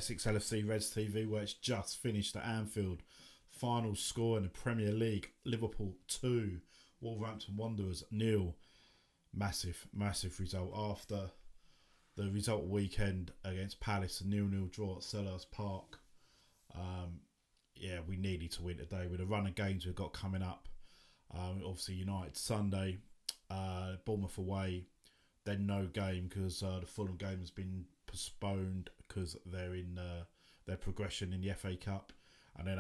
Essex LFC Reds TV, where it's just finished at Anfield. Final score in the Premier League: Liverpool 2, Wolverhampton Wanderers 0. Massive result after the result weekend against Palace, a 0-0 draw at Selhurst Park. We needed to win today with the run of games we've got coming up. Obviously United Sunday, Bournemouth away, then no game because the Fulham game has been postponed because they're in their progression in the FA Cup, and then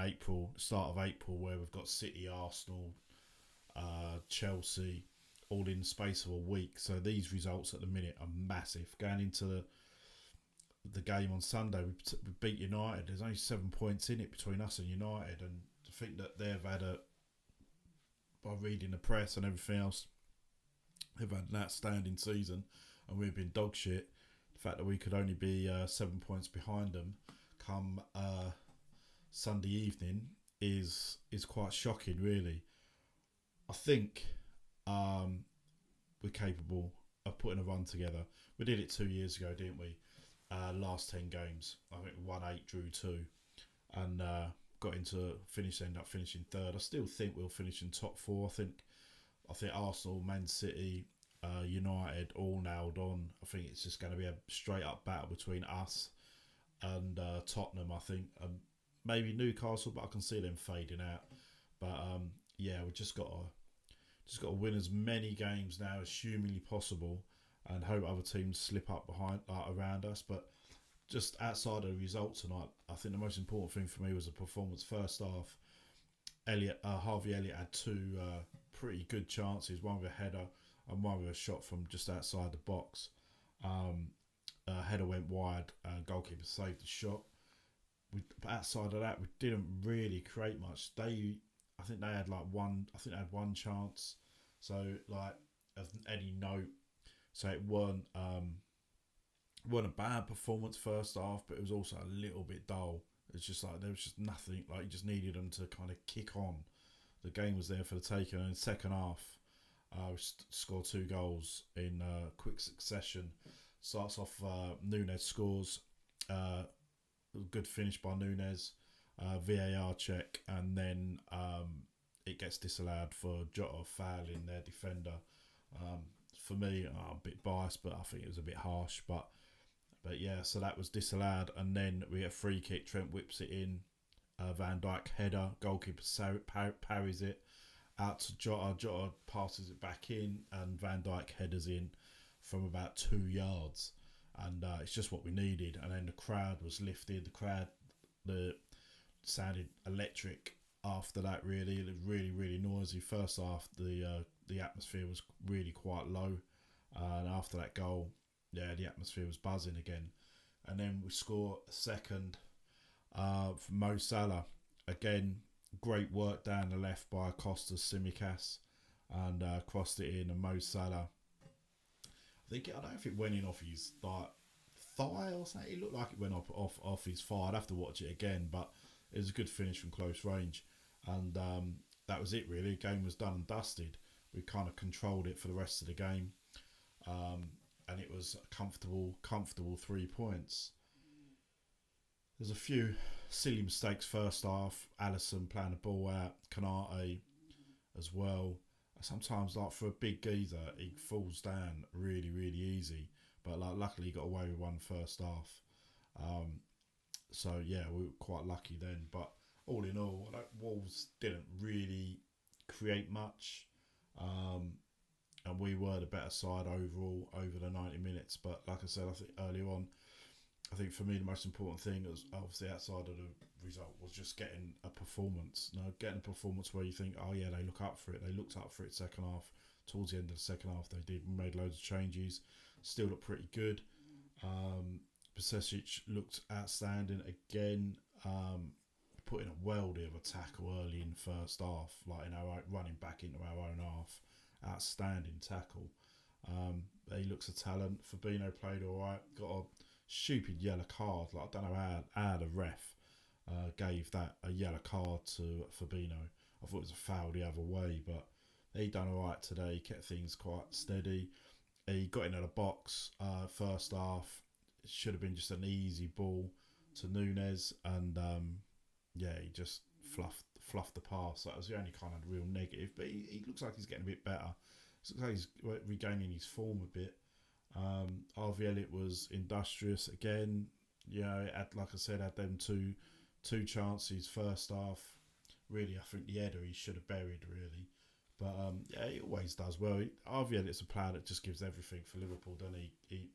start of April, where we've got City, Arsenal, Chelsea, all in the space of a week. So these results at the minute are massive. Going into the game on Sunday, we beat United. There's only 7 points in it between us and United, and to think that they've had by reading the press and everything else, they've had an outstanding season, and we've been dog shit. The fact that we could only be 7 points behind them come Sunday evening is quite shocking, really. I think we're capable of putting a run together. We did it 2 years ago, didn't we? Last 10 games, I think we won 8, drew 2, and end up finishing third. I still think we'll finish in top 4. I think Arsenal, Man City, United all nailed on. I think it's just going to be a straight up battle between us and Tottenham. I think maybe Newcastle, but I can see them fading out. But we just got to win as many games now as humanly possible, and hope other teams slip up around us. But just outside of the result tonight, I think the most important thing for me was the performance. First half, Harvey Elliott had 2 pretty good chances, one with a header and one with a shot from just outside the box. Header went wide, goalkeeper saved the shot. But outside of that, we didn't really create much. I think they had one chance. So of any note. So it weren't a bad performance first half, but it was also a little bit dull. It's just there was just nothing. You just needed them to kind of kick on. The game was there for the taking. And in the second half, we scored 2 goals in quick succession. Starts off, Nunes scores. Good finish by Nunes. VAR check, and then it gets disallowed for Jota fouling their defender. For me, I'm a bit biased, but I think it was a bit harsh. But yeah, so that was disallowed, and then we get a free kick. Trent whips it in. Van Dijk header. Goalkeeper parries it out to Jota. Jota passes it back in, and Van Dijk headers in from about 2 yards. And it's just what we needed. And then the crowd was lifted. The crowd sounded electric after that, really. It was really, really noisy. First half, the atmosphere was really quite low. And after that goal, the atmosphere was buzzing again. And then we score a second from Mo Salah. Again, great work down the left by Costas Tsimikas, and crossed it in, and Mo Salah, I don't know if it went in off his thigh or something. It looked like it went off his thigh. I'd have to watch it again, but it was a good finish from close range. And that was it, really. The game was done and dusted. We kind of controlled it for the rest of the game. And it was a comfortable 3 points. There's a few silly mistakes first half. Alisson playing the ball out. Kanate as well. Sometimes, for a big geezer, he falls down really, really easy. But luckily, he got away with one first half. We were quite lucky then. But all in all, Wolves didn't really create much. And we were the better side overall over the 90 minutes. But like I said, I think earlier on, I think for me the most important thing was, obviously outside of the result, was just getting a performance. Getting a performance where you think, oh yeah, they look up for it. They looked up for it second half. Towards the end of the second half, they did. We made loads of changes. Still looked pretty good. Pasesic looked outstanding again. Put in a weldy of a tackle early in the first half, running back into our own half. Outstanding tackle. He looks a talent. Fabinho played all right. Got a stupid yellow card. I don't know how the ref gave that a yellow card to Fabinho. I thought it was a foul the other way, but he done all right today. He kept things quite steady. He got into the box first half. It should have been just an easy ball to Nunes, and yeah, he just fluffed the pass. That was the only kind of real negative. But he looks like he's getting a bit better. It looks like he's regaining his form a bit. Harvey Elliott was industrious again. You know, like I said, had them two chances first half. Really, I think the header he should have buried, really. But yeah, he always does well. Harvey Elliott's a player that just gives everything for Liverpool, doesn't he?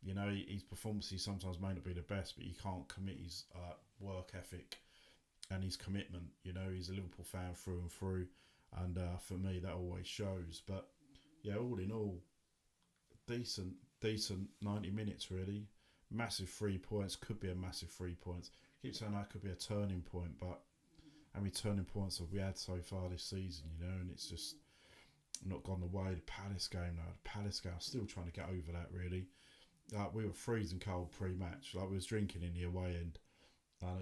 You know, his performances sometimes may not be the best, but he can't commit his work ethic and his commitment. You know, he's a Liverpool fan through and through, and for me, that always shows. But yeah, all in all, decent 90 minutes really. Massive 3 points, could be a massive 3 points. Keep saying that could be a turning point, but how many turning points have we had so far this season, you know? And it's just not gone the way. The Palace game, though, I'm still trying to get over that, really. Like, we were freezing cold pre-match. Like, we was drinking in the away end.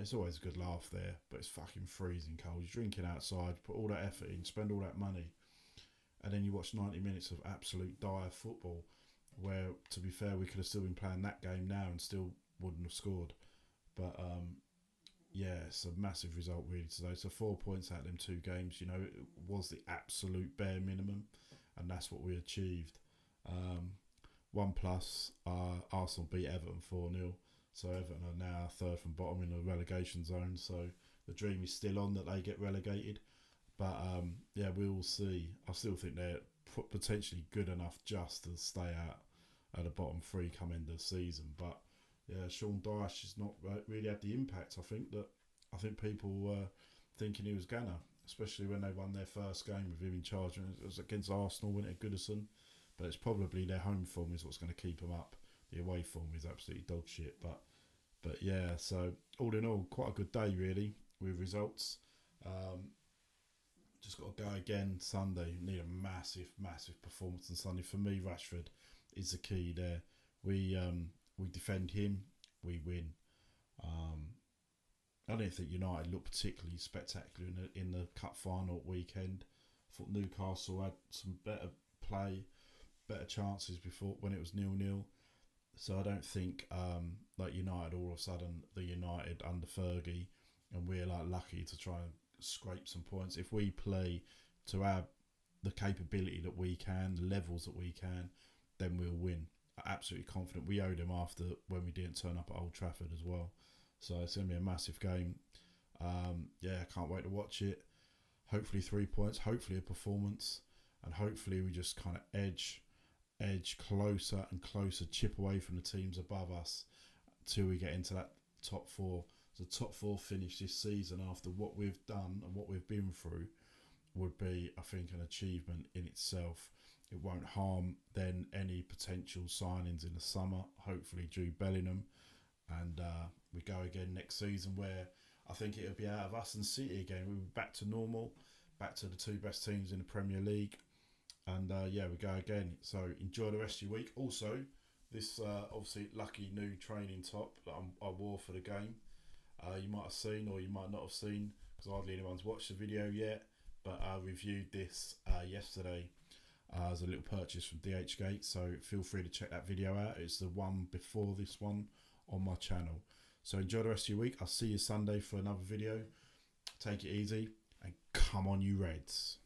It's always a good laugh there, but it's fucking freezing cold. You're drinking outside, put all that effort in, spend all that money, and then you watch 90 minutes of absolute dire football, where, to be fair, we could have still been playing that game now and still wouldn't have scored. But yeah, it's a massive result really today. So 4 points out of them 2 games, you know, it was the absolute bare minimum, and that's what we achieved. 1+, Arsenal beat Everton 4-0. So Everton are now third from bottom in the relegation zone. So the dream is still on that they get relegated. But yeah, we will see. I still think they're potentially good enough just to stay out at the bottom 3 come end of the season. But yeah, Sean Dyche has not really had the impact. I think people were thinking he was gonna, especially when they won their first game with him in charge. And it was against Arsenal, went at Goodison. But it's probably their home form is what's going to keep them up. The away form is absolutely dog shit. But yeah, so all in all, quite a good day really with results. Just got to go again Sunday. Need a massive performance on Sunday. For me, Rashford is the key there. We defend him, we win. I didn't think United looked particularly spectacular in the cup final weekend. I thought Newcastle had some better play, better chances before when it was 0-0. So I don't think like United all of a sudden the United under Fergie, and we're like lucky to try and scrape some points. If we play to our the capability that we can, the levels that we can, then we'll win. I'm absolutely confident. We owed them after when we didn't turn up at Old Trafford as well. So it's going to be a massive game. Yeah, I can't wait to watch it. Hopefully 3 points, hopefully a performance, and hopefully we just kind of edge closer and closer, chip away from the teams above us till we get into that top 4. The top 4 finish this season after what we've done and what we've been through would be, I think, an achievement in itself. It won't harm then any potential signings in the summer, hopefully Jude Bellingham, and we go again next season where I think it'll be out of us and City again. We'll be back to normal, back to the 2 best teams in the Premier League, and yeah, we go again. So enjoy the rest of your week. Also, this obviously lucky new training top that I wore for the game, you might have seen or you might not have seen because hardly anyone's watched the video yet, but I reviewed this yesterday as a little purchase from DHgate, so feel free to check that video out. It's the one before this one on my channel. So enjoy the rest of your week. I'll see you Sunday for another video. Take it easy and come on you Reds.